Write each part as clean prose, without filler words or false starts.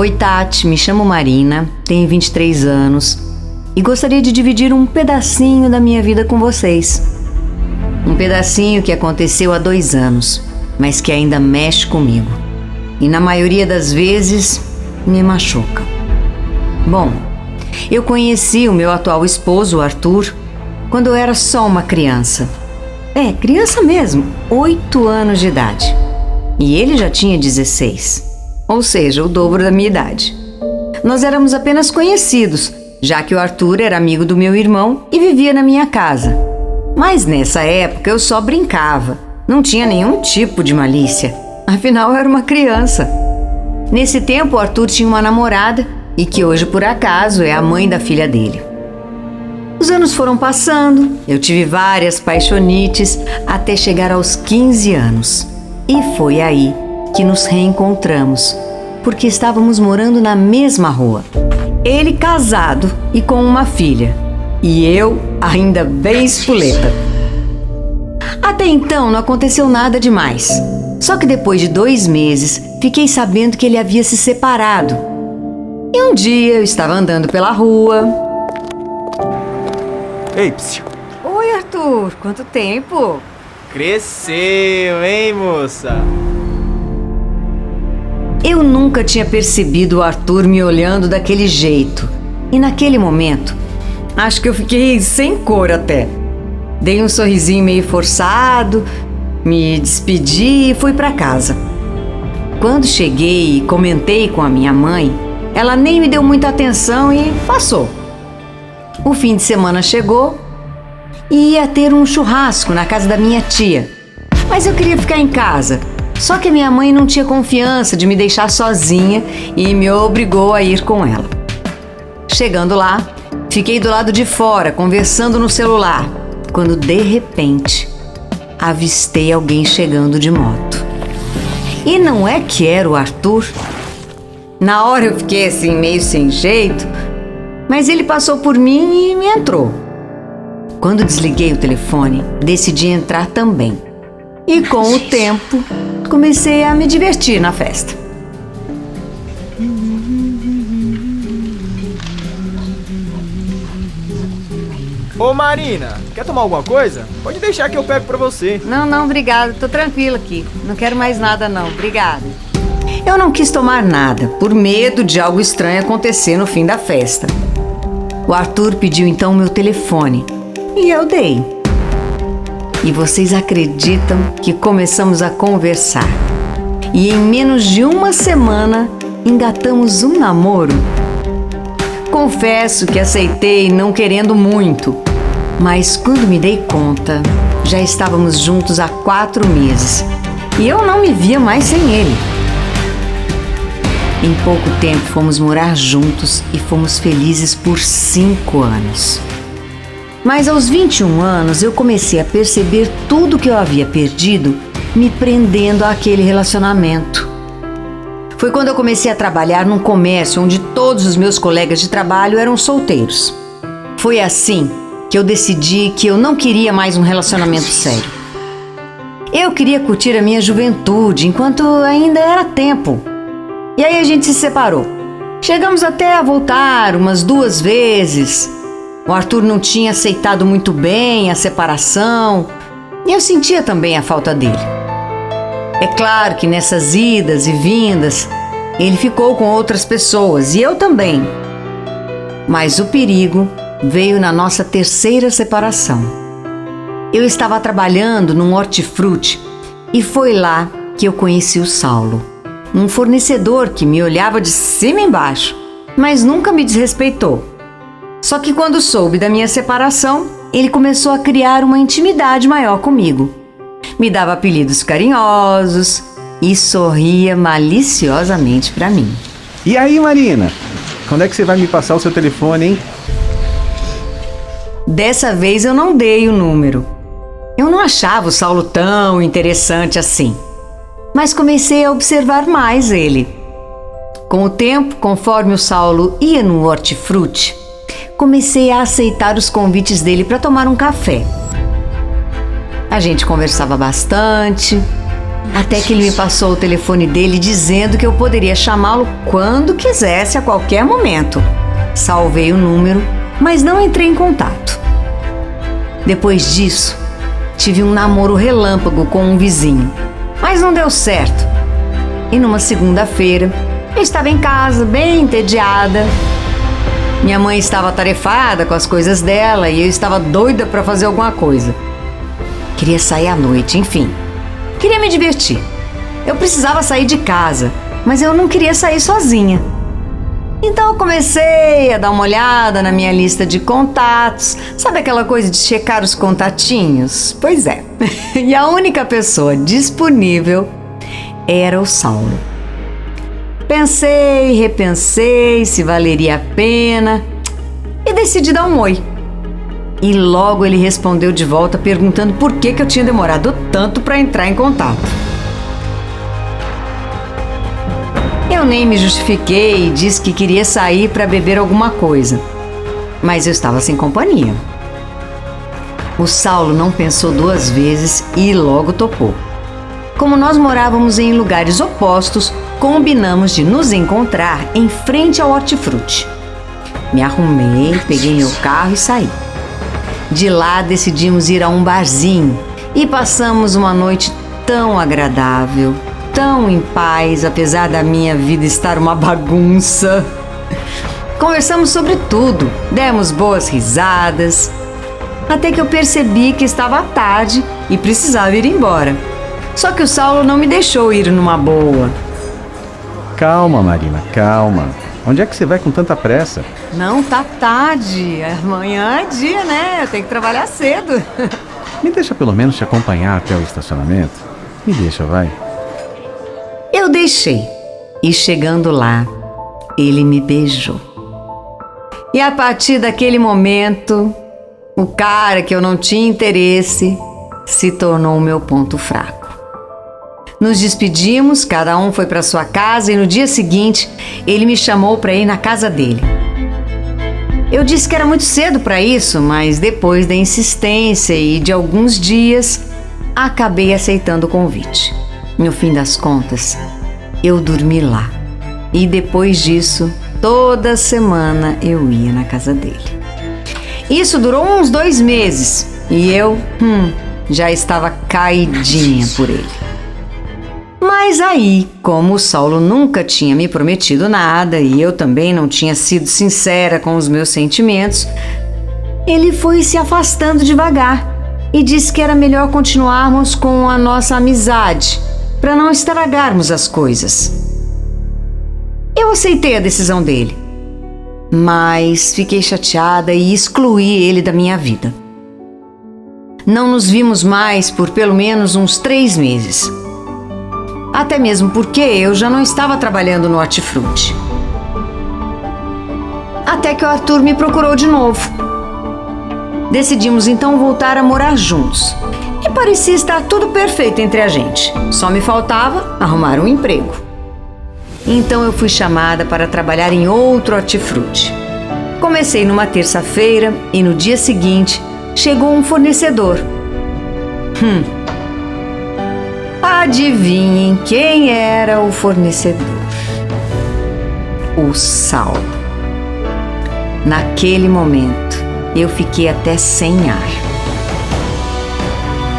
Oi, Tati, me chamo Marina, tenho 23 anos e gostaria de dividir um pedacinho da minha vida com vocês. Um pedacinho que aconteceu há 2 anos, mas que ainda mexe comigo. E na maioria das vezes, me machuca. Bom, eu conheci o meu atual esposo, o Arthur, quando eu era só uma criança. Criança mesmo, 8 anos de idade. E ele já tinha 16, ou seja, o dobro da minha idade. Nós éramos apenas conhecidos, já que o Arthur era amigo do meu irmão e vivia na minha casa. Mas nessa época eu só brincava, não tinha nenhum tipo de malícia, afinal eu era uma criança. Nesse tempo o Arthur tinha uma namorada e que hoje por acaso é a mãe da filha dele. Os anos foram passando, eu tive várias paixonites até chegar aos 15 anos. E foi aí que nos reencontramos, porque estávamos morando na mesma rua. Ele casado e com uma filha, e eu ainda bem espoleta. Até então não aconteceu nada demais. Só que depois de 2 meses, fiquei sabendo que ele havia se separado. E um dia eu estava andando pela rua. Ei, psiu. Oi, Arthur, quanto tempo? Cresceu, hein, moça? Eu nunca tinha percebido o Arthur me olhando daquele jeito. E naquele momento, acho que eu fiquei sem cor até. Dei um sorrisinho meio forçado, me despedi e fui para casa. Quando cheguei e comentei com a minha mãe, ela nem me deu muita atenção e passou. O fim de semana chegou e ia ter um churrasco na casa da minha tia. Mas eu queria ficar em casa. Só que minha mãe não tinha confiança de me deixar sozinha e me obrigou a ir com ela. Chegando lá, fiquei do lado de fora conversando no celular, quando de repente avistei alguém chegando de moto. E não é que era o Arthur? Na hora eu fiquei assim meio sem jeito, mas ele passou por mim e me entrou. Quando desliguei o telefone, decidi entrar também. E com o tempo, comecei a me divertir na festa. Ô Marina, quer tomar alguma coisa? Pode deixar que eu pego pra você. Não, obrigada. Tô tranquila aqui. Não quero mais nada não. Obrigada. Eu não quis tomar nada, por medo de algo estranho acontecer no fim da festa. O Arthur pediu então o meu telefone e eu dei. E vocês acreditam que começamos a conversar? E em menos de 1 semana, engatamos um namoro. Confesso que aceitei não querendo muito, mas quando me dei conta, já estávamos juntos há 4 meses e eu não me via mais sem ele. Em pouco tempo fomos morar juntos e fomos felizes por 5 anos. Mas aos 21 anos eu comecei a perceber tudo que eu havia perdido me prendendo àquele relacionamento. Foi quando eu comecei a trabalhar num comércio onde todos os meus colegas de trabalho eram solteiros. Foi assim que eu decidi que eu não queria mais um relacionamento sério. Eu queria curtir a minha juventude enquanto ainda era tempo. E aí a gente se separou. Chegamos até a voltar umas 2 vezes. O Arthur não tinha aceitado muito bem a separação e eu sentia também a falta dele. É claro que nessas idas e vindas, ele ficou com outras pessoas e eu também. Mas o perigo veio na nossa 3ª separação. Eu estava trabalhando num hortifruti e foi lá que eu conheci o Saulo, um fornecedor que me olhava de cima e embaixo, mas nunca me desrespeitou. Só que quando soube da minha separação, ele começou a criar uma intimidade maior comigo. Me dava apelidos carinhosos e sorria maliciosamente para mim. E aí, Marina? Quando é que você vai me passar o seu telefone, hein? Dessa vez eu não dei o número. Eu não achava o Saulo tão interessante assim. Mas comecei a observar mais ele. Com o tempo, conforme o Saulo ia no hortifruti, comecei a aceitar os convites dele para tomar um café. A gente conversava bastante Até que ele me passou o telefone dele dizendo que eu poderia chamá-lo quando quisesse, a qualquer momento. Salvei o número, mas não entrei em contato. Depois disso, tive um namoro relâmpago com um vizinho, mas não deu certo. E numa segunda-feira, eu estava em casa, bem entediada. Minha mãe estava atarefada com as coisas dela e eu estava doida para fazer alguma coisa. Queria sair à noite, enfim. Queria me divertir. Eu precisava sair de casa, mas eu não queria sair sozinha. Então eu comecei a dar uma olhada na minha lista de contatos. Sabe aquela coisa de checar os contatinhos? Pois é. E a única pessoa disponível era o Saulo. Pensei, repensei se valeria a pena e decidi dar um oi. E logo ele respondeu de volta perguntando por que eu tinha demorado tanto para entrar em contato. Eu nem me justifiquei e disse que queria sair para beber alguma coisa, mas eu estava sem companhia. O Saulo não pensou duas vezes e logo topou. Como nós morávamos em lugares opostos, combinamos de nos encontrar em frente ao Hortifruti. Me arrumei, peguei meu carro e saí. De lá decidimos ir a um barzinho e passamos uma noite tão agradável, tão em paz, apesar da minha vida estar uma bagunça. Conversamos sobre tudo, demos boas risadas, até que eu percebi que estava tarde e precisava ir embora. Só que o Saulo não me deixou ir numa boa. Calma, Marina, calma. Onde é que você vai com tanta pressa? Não, tá tarde. Amanhã é dia, né? Eu tenho que trabalhar cedo. Me deixa pelo menos te acompanhar até o estacionamento. Me deixa, vai. Eu deixei. E chegando lá, ele me beijou. E a partir daquele momento, o cara que eu não tinha interesse se tornou o meu ponto fraco. Nos despedimos, cada um foi para sua casa e no dia seguinte ele me chamou para ir na casa dele. Eu disse que era muito cedo para isso, mas depois da insistência e de alguns dias, acabei aceitando o convite. No fim das contas, eu dormi lá e depois disso, toda semana eu ia na casa dele. Isso durou uns 2 meses e eu já estava caidinha por ele. Mas aí, como o Saulo nunca tinha me prometido nada e eu também não tinha sido sincera com os meus sentimentos, ele foi se afastando devagar e disse que era melhor continuarmos com a nossa amizade para não estragarmos as coisas. Eu aceitei a decisão dele, mas fiquei chateada e excluí ele da minha vida. Não nos vimos mais por pelo menos uns 3 meses. Até mesmo porque eu já não estava trabalhando no Hortifruti. Até que o Arthur me procurou de novo. Decidimos então voltar a morar juntos. E parecia estar tudo perfeito entre a gente. Só me faltava arrumar um emprego. Então eu fui chamada para trabalhar em outro Hortifruti. Comecei numa terça-feira e no dia seguinte chegou um fornecedor. Adivinhem quem era o fornecedor? O Saulo. Naquele momento, eu fiquei até sem ar.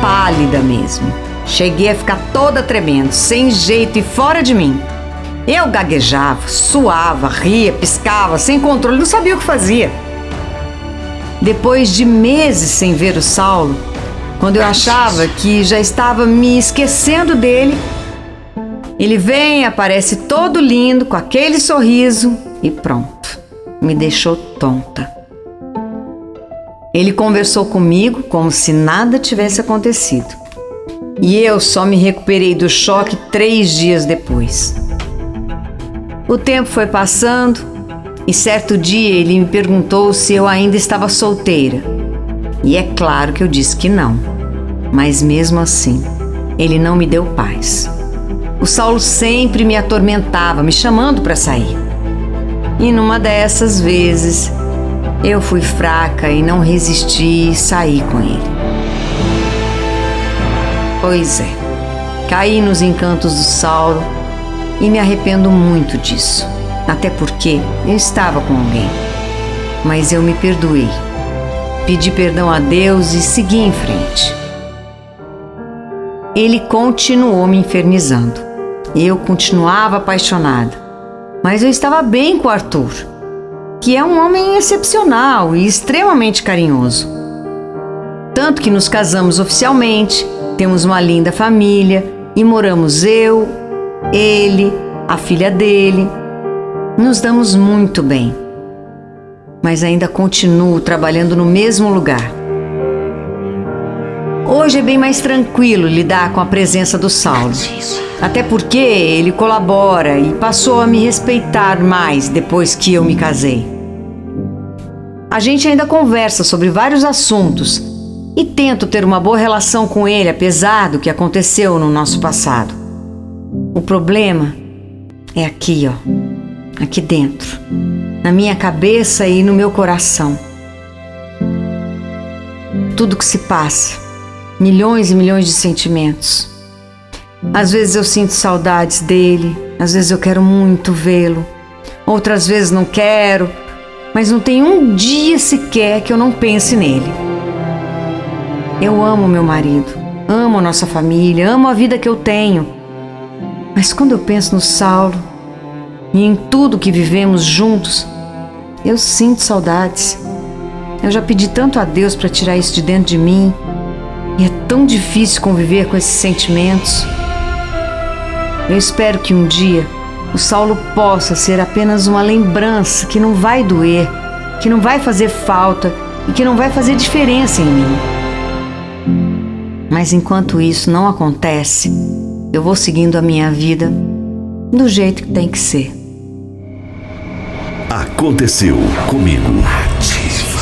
Pálida mesmo. Cheguei a ficar toda tremendo, sem jeito e fora de mim. Eu gaguejava, suava, ria, piscava, sem controle, não sabia o que fazia. Depois de meses sem ver o Saulo, quando eu achava que já estava me esquecendo dele, ele vem, aparece todo lindo, com aquele sorriso e pronto, me deixou tonta. Ele conversou comigo como se nada tivesse acontecido. E eu só me recuperei do choque 3 dias depois. O tempo foi passando e certo dia ele me perguntou se eu ainda estava solteira. E é claro que eu disse que não. Mas mesmo assim, ele não me deu paz. O Saulo sempre me atormentava, me chamando para sair. E numa dessas vezes, eu fui fraca e não resisti e saí com ele. Pois é, caí nos encantos do Saulo e me arrependo muito disso. Até porque eu estava com alguém. Mas eu me perdoei. Pedi perdão a Deus e segui em frente. Ele continuou me infernizando. Eu continuava apaixonada. Mas eu estava bem com o Arthur, que é um homem excepcional e extremamente carinhoso. Tanto que nos casamos oficialmente, temos uma linda família e moramos eu, ele, a filha dele. Nos damos muito bem. Mas ainda continuo trabalhando no mesmo lugar. Hoje é bem mais tranquilo lidar com a presença do Saulo. Até porque ele colabora e passou a me respeitar mais depois que eu me casei. A gente ainda conversa sobre vários assuntos e tento ter uma boa relação com ele, apesar do que aconteceu no nosso passado. O problema é aqui, ó, aqui dentro, na minha cabeça e no meu coração. Tudo que se passa, milhões e milhões de sentimentos. Às vezes eu sinto saudades dele, às vezes eu quero muito vê-lo, outras vezes não quero, mas não tem um dia sequer que eu não pense nele. Eu amo meu marido, amo a nossa família, amo a vida que eu tenho, mas quando eu penso no Saulo e em tudo que vivemos juntos, eu sinto saudades. Eu já pedi tanto a Deus para tirar isso de dentro de mim e é tão difícil conviver com esses sentimentos. Eu espero que um dia o Saulo possa ser apenas uma lembrança que não vai doer, que não vai fazer falta e que não vai fazer diferença em mim. Mas enquanto isso não acontece, eu vou seguindo a minha vida do jeito que tem que ser. Aconteceu comigo. Ativa.